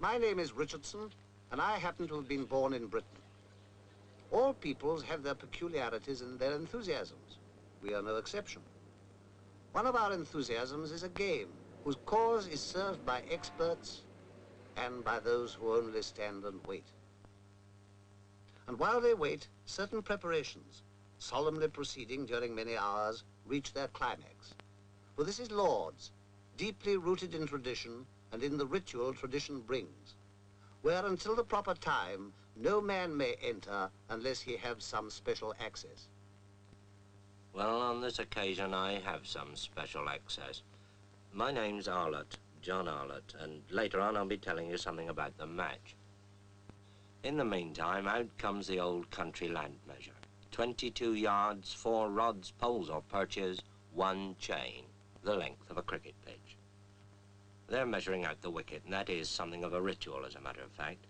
My name is Richardson, and I happen to have been born in Britain. All peoples have their peculiarities and their enthusiasms. We are no exception. One of our enthusiasms is a game whose cause is served by experts and by those who only stand and wait. And while they wait, certain preparations, solemnly proceeding during many hours, reach their climax. For this is Lord's, deeply rooted in tradition and in the ritual tradition brings, where until the proper time, no man may enter unless he have some special access. Well, on this occasion, I have some special access. My name's Arlott, John Arlott, and later on I'll be telling you something about the match. In the meantime, out comes the old country land measure. 22 yards, 4 rods, poles or perches, 1 chain, the length of a cricket pitch. They're measuring out the wicket, and that is something of a ritual, as a matter of fact.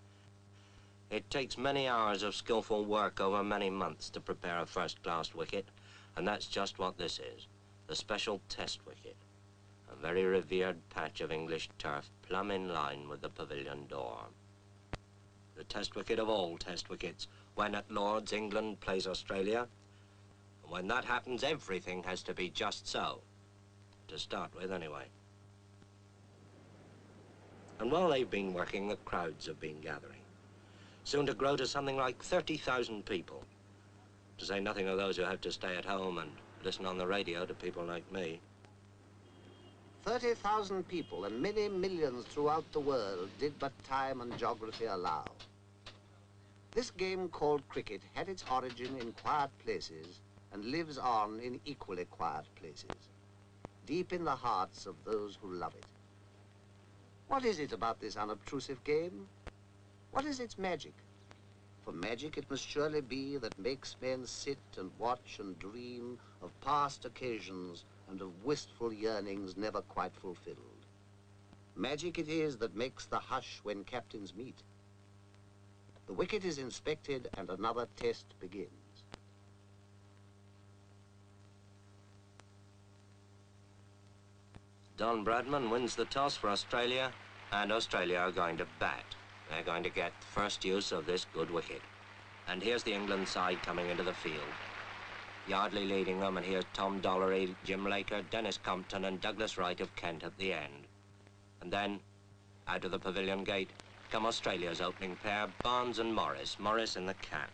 It takes many hours of skillful work over many months to prepare a first-class wicket, and that's just what this is, the special test wicket, a very revered patch of English turf plumb in line with the pavilion door. The test wicket of all test wickets, when at Lord's England plays Australia, and when that happens, everything has to be just so, to start with anyway. And while they've been working, the crowds have been gathering, soon to grow to something like 30,000 people, to say nothing of those who have to stay at home and listen on the radio to people like me. 30,000 people and many millions throughout the world did but time and geography allow. This game called cricket had its origin in quiet places and lives on in equally quiet places, deep in the hearts of those who love it. What is it about this unobtrusive game? What is its magic? For magic it must surely be that makes men sit and watch and dream of past occasions and of wistful yearnings never quite fulfilled. Magic it is that makes the hush when captains meet. The wicket is inspected and another test begins. Don Bradman wins the toss for Australia, and Australia are going to bat. They're going to get first use of this good wicket. And here's the England side coming into the field. Yardley leading them, and here's Tom Dollery, Jim Laker, Dennis Compton, and Douglas Wright of Kent at the end. And then, out of the pavilion gate, come Australia's opening pair, Barnes and Morris, Morris in the cap.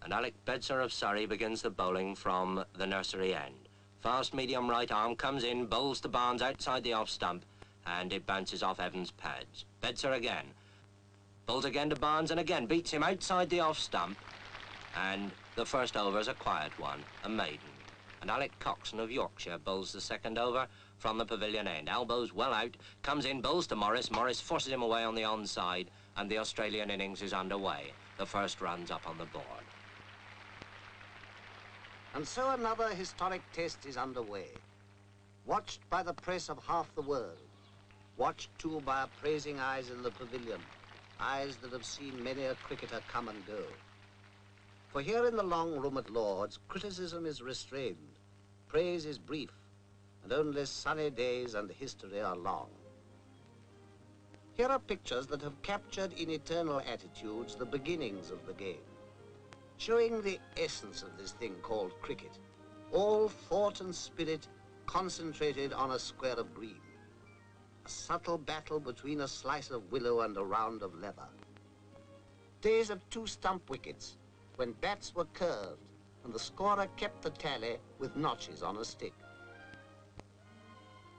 And Alec Bedser of Surrey begins the bowling from the nursery end. Fast medium right arm comes in, bowls to Barnes outside the off stump, and it bounces off Evans' pads. Bedser again. Bowls again to Barnes and again beats him outside the off stump. And the first over's a quiet one, a maiden. And Alec Coxon of Yorkshire bowls the second over from the pavilion end. Elbows well out, comes in, bowls to Morris. Morris forces him away on the onside, and the Australian innings is underway. The first run's up on the board. And so another historic test is underway, watched by the press of half the world, watched too by appraising eyes in the pavilion, eyes that have seen many a cricketer come and go. For here in the long room at Lord's, criticism is restrained, praise is brief, and only sunny days and history are long. Here are pictures that have captured in eternal attitudes the beginnings of the game, showing the essence of this thing called cricket, all thought and spirit concentrated on a square of green, a subtle battle between a slice of willow and a round of leather. Days of 2 stump wickets, when bats were curved and the scorer kept the tally with notches on a stick.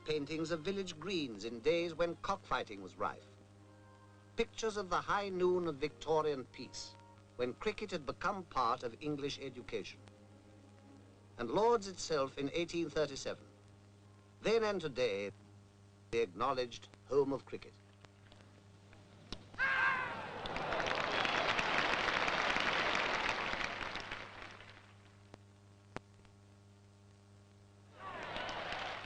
Paintings of village greens in days when cockfighting was rife. Pictures of the high noon of Victorian peace, when cricket had become part of English education. And Lord's itself in 1837, then and today, the acknowledged home of cricket.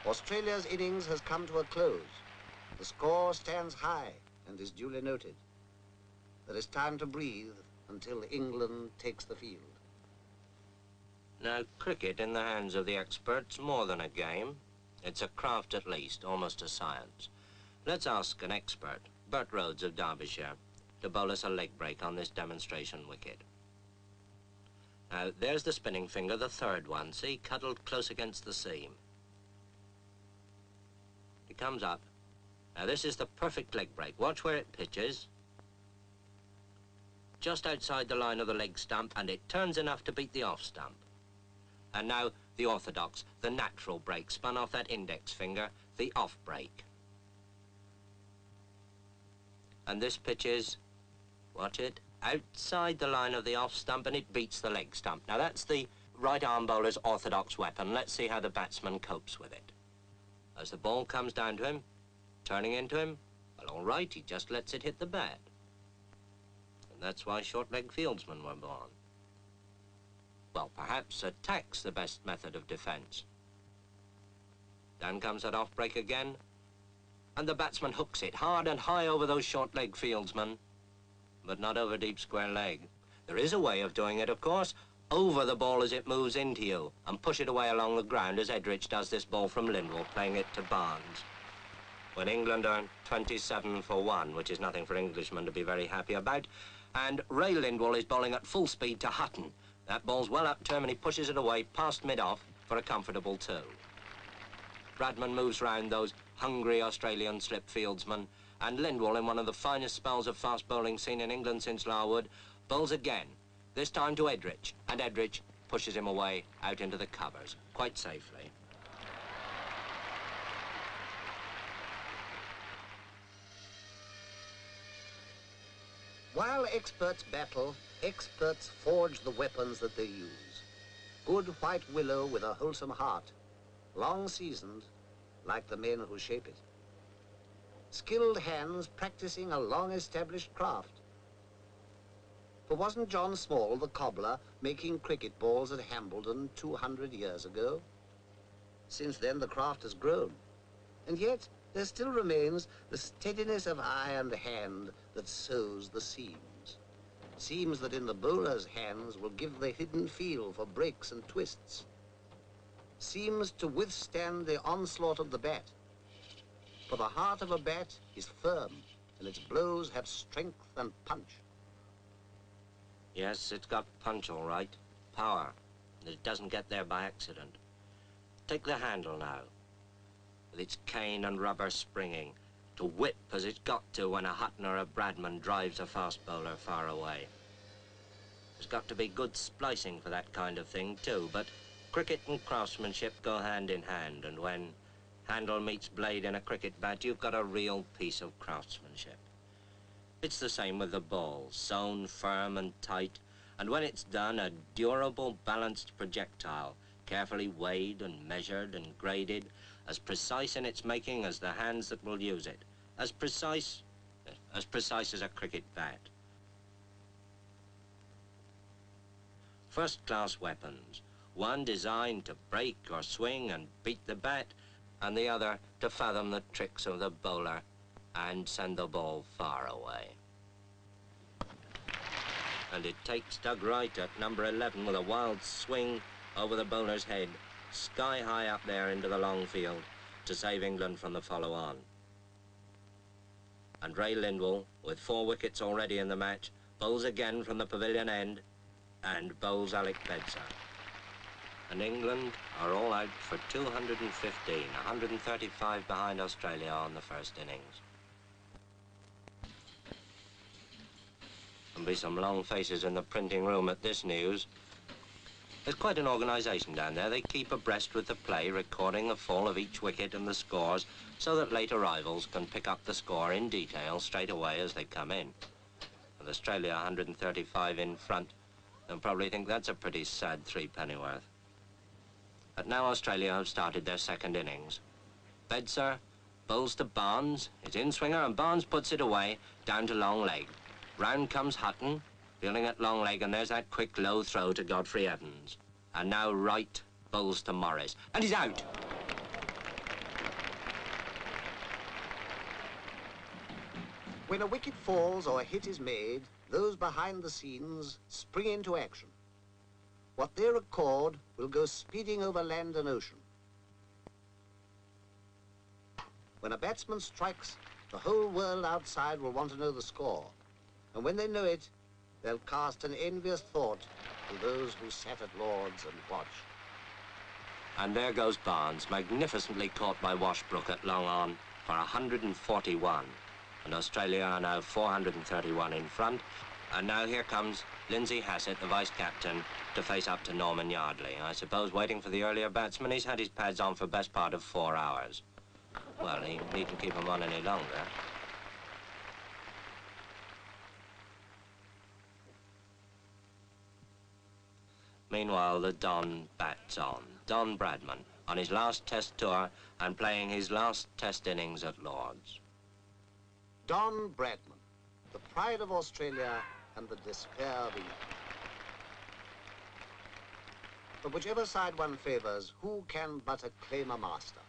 Australia's innings has come to a close. The score stands high and is duly noted. There is time to breathe until England takes the field. Now, cricket in the hands of the experts, more than a game. It's a craft at least, almost a science. Let's ask an expert, Bert Rhodes of Derbyshire, to bowl us a leg break on this demonstration wicket. Now, there's the spinning finger, the third one, see, cuddled close against the seam. It comes up. Now, this is the perfect leg break. Watch where it pitches. Just outside the line of the leg stump, and it turns enough to beat the off stump. And now, the orthodox, the natural break, spun off that index finger, the off break. And this pitches, watch it, outside the line of the off stump, and it beats the leg stump. Now, that's the right arm bowler's orthodox weapon. Let's see how the batsman copes with it. As the ball comes down to him, turning into him, well, all right, he just lets it hit the bat. And that's why short-leg fieldsmen were born. Well, perhaps attack's the best method of defense. Down comes that off break again, and the batsman hooks it hard and high over those short-leg fieldsmen, but not over deep square leg. There is a way of doing it, of course, over the ball as it moves into you, and push it away along the ground as Edrich does this ball from Lindwall, playing it to Barnes. When England are 27 for 1, which is nothing for Englishmen to be very happy about, and Ray Lindwall is bowling at full speed to Hutton. That ball's well up to him, and he pushes it away past mid-off for a comfortable 2. Bradman moves round those hungry Australian slip fieldsmen, and Lindwall, in one of the finest spells of fast bowling seen in England since Larwood, bowls again, this time to Edrich, and Edrich pushes him away out into the covers, quite safely. While experts battle, experts forge the weapons that they use. Good white willow with a wholesome heart, long seasoned, like the men who shape it. Skilled hands practicing a long-established craft. For wasn't John Small, the cobbler, making cricket balls at Hambledon 200 years ago? Since then, the craft has grown. And yet, there still remains the steadiness of eye and hand that sews the seams. Seams that in the bowler's hands will give the hidden feel for breaks and twists. Seems to withstand the onslaught of the bat. For the heart of a bat is firm, and its blows have strength and punch. Yes, it's got punch, all right. Power. And it doesn't get there by accident. Take the handle now, with its cane and rubber springing, to whip as it's got to when a Hutton or a Bradman drives a fast bowler far away. There's got to be good splicing for that kind of thing, too, but cricket and craftsmanship go hand in hand, and when handle meets blade in a cricket bat, you've got a real piece of craftsmanship. It's the same with the ball, sewn firm and tight, and when it's done, a durable, balanced projectile, carefully weighed and measured and graded, as precise in its making as the hands that will use it, as precise as a cricket bat. First-class weapons, one designed to break or swing and beat the bat, and the other to fathom the tricks of the bowler and send the ball far away. And it takes Doug Wright at number 11 with a wild swing over the bowler's head, sky high up there into the long field, to save England from the follow-on. And Ray Lindwall, with 4 wickets already in the match, bowls again from the pavilion end, and bowls Alec Bedser. And England are all out for 215, 135 behind Australia on the first innings. There'll be some long faces in the printing room at this news. There's quite an organisation down there. They keep abreast with the play, recording the fall of each wicket and the scores, so that late arrivals can pick up the score in detail straight away as they come in. With Australia 135 in front, they'll probably think that's a pretty sad threepennyworth. But now Australia have started their second innings. Bedser bowls to Barnes, his in-swinger, and Barnes puts it away, down to long leg. Round comes Hutton, fielding at long leg, and there's that quick low throw to Godfrey Evans. And now Wright bowls to Morris, and he's out. When a wicket falls or a hit is made, those behind the scenes spring into action. What they record will go speeding over land and ocean. When a batsman strikes, The whole world outside will want to know the score. And when they know it, they'll cast an envious thought to those who sat at Lord's and watched. And there goes Barnes, magnificently caught by Washbrook at long on for 141. And Australia are now 431 in front. And now here comes Lindsay Hassett, the vice-captain, to face up to Norman Yardley. I suppose waiting for the earlier batsman. He's had his pads on for best part of 4 hours. Well, he needn't keep them on any longer. Meanwhile, the Don bats on. Don Bradman, on his last Test tour and playing his last Test innings at Lord's. Don Bradman, the pride of Australia and the despair of England. But whichever side one favours, who can but acclaim a master?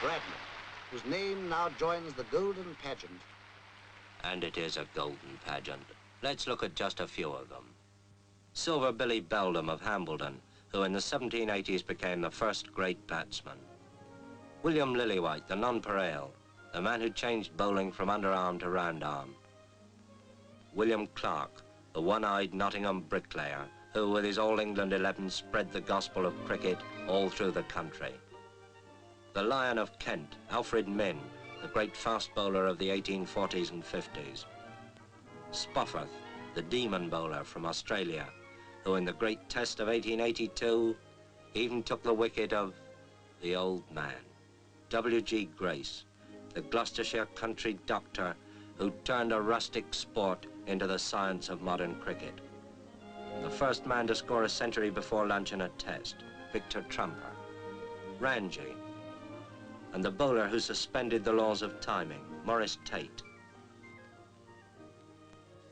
Bradman, whose name now joins the golden pageant. And it is a golden pageant. Let's look at just a few of them. Silver Billy Beldam of Hambledon, who in the 1780s became the first great batsman. William Lillywhite, the nonpareil, the man who changed bowling from underarm to round arm. William Clark, the one-eyed Nottingham bricklayer, who with his All England 11 spread the gospel of cricket all through the country. The Lion of Kent, Alfred Minn, the great fast bowler of the 1840s and 50s. Spofforth, the demon bowler from Australia, who in the great Test of 1882 even took the wicket of the old man. W.G. Grace, the Gloucestershire country doctor who turned a rustic sport into the science of modern cricket. The first man to score a century before lunch in a Test, Victor Trumper. Ranji, and the bowler who suspended the laws of timing, Maurice Tate.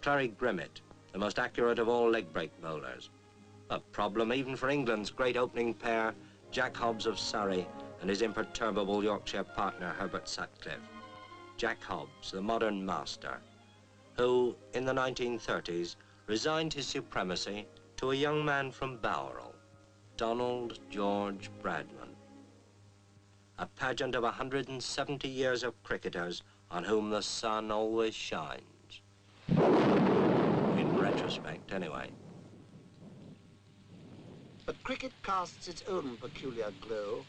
Clary Grimmett, the most accurate of all leg break bowlers. A problem even for England's great opening pair, Jack Hobbs of Surrey and his imperturbable Yorkshire partner, Herbert Sutcliffe. Jack Hobbs, the modern master, who, in the 1930s, resigned his supremacy to a young man from Bowral, Donald George Bradman. A pageant of 170 years of cricketers on whom the sun always shines. In retrospect, anyway. But cricket casts its own peculiar glow.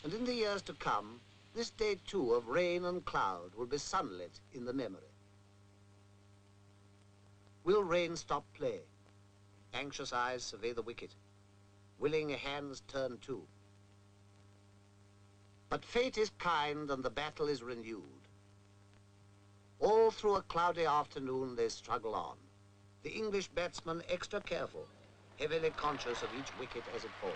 And in the years to come, this day too of rain and cloud will be sunlit in the memory. Will rain stop play? Anxious eyes survey the wicket. Willing hands turn too. But fate is kind and the battle is renewed. All through a cloudy afternoon they struggle on. The English batsmen extra careful, heavily conscious of each wicket as it falls.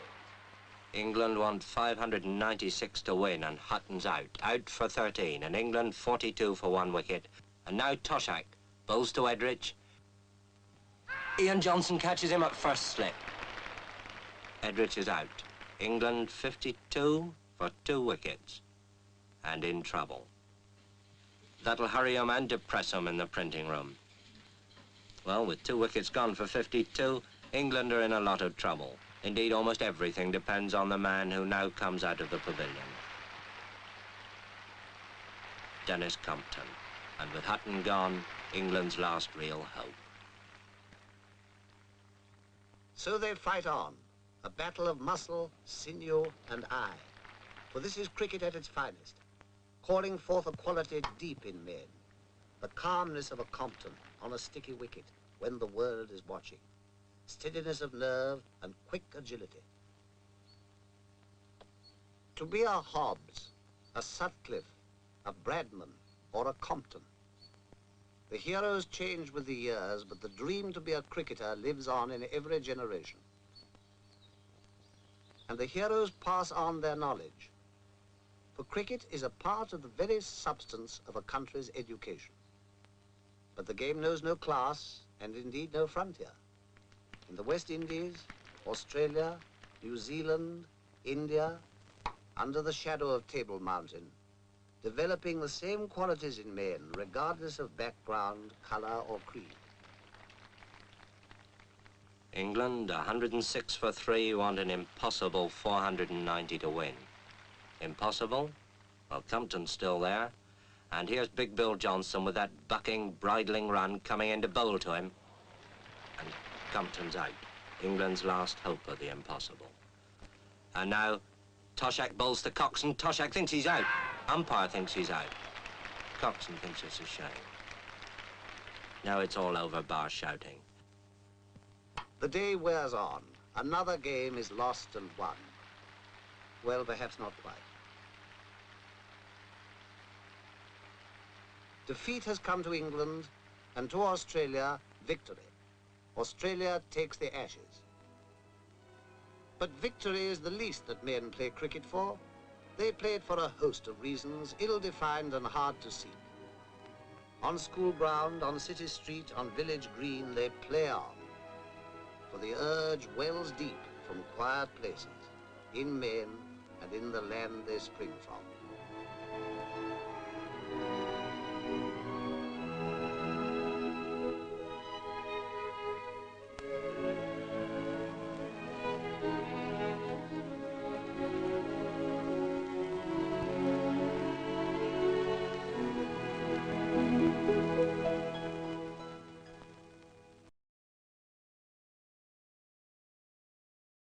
England want 596 to win and Hutton's out for 13, and England 42 for 1 wicket. And now Toshak bowls to Edrich. Ian Johnson catches him at first slip. Edrich is out. England 52 for 2 wickets and in trouble. That'll hurry him and depress him in the printing room. Well, with 2 wickets gone for 52, England are in a lot of trouble. Indeed, almost everything depends on the man who now comes out of the pavilion. Dennis Compton. And with Hutton gone, England's last real hope. So they fight on, a battle of muscle, sinew, and eye. For this is cricket at its finest, calling forth a quality deep in men, the calmness of a Compton on a sticky wicket when the world is watching, steadiness of nerve and quick agility. To be a Hobbs, a Sutcliffe, a Bradman, or a Compton. The heroes change with the years, but the dream to be a cricketer lives on in every generation. And the heroes pass on their knowledge. For cricket is a part of the very substance of a country's education. But the game knows no class, and indeed no frontier. In the West Indies, Australia, New Zealand, India, under the shadow of Table Mountain, developing the same qualities in men, regardless of background, color, or creed. England, 106 for 3, want an impossible 490 to win. Impossible? Well, Compton's still there. And here's Big Bill Johnson with that bucking, bridling run coming in to bowl to him. And Compton's out. England's last hope of the impossible. And now, Toshack bowls to Coxon. Toshack thinks he's out. Umpire thinks he's out. Coxon thinks it's a shame. Now it's all over, bar shouting. The day wears on. Another game is lost and won. Well, perhaps not quite. Defeat has come to England, and to Australia, victory. Australia takes the Ashes. But victory is the least that men play cricket for. They play it for a host of reasons, ill-defined and hard to seek. On school ground, on city street, on village green, they play on. For the urge wells deep from quiet places, in men and in the land they spring from.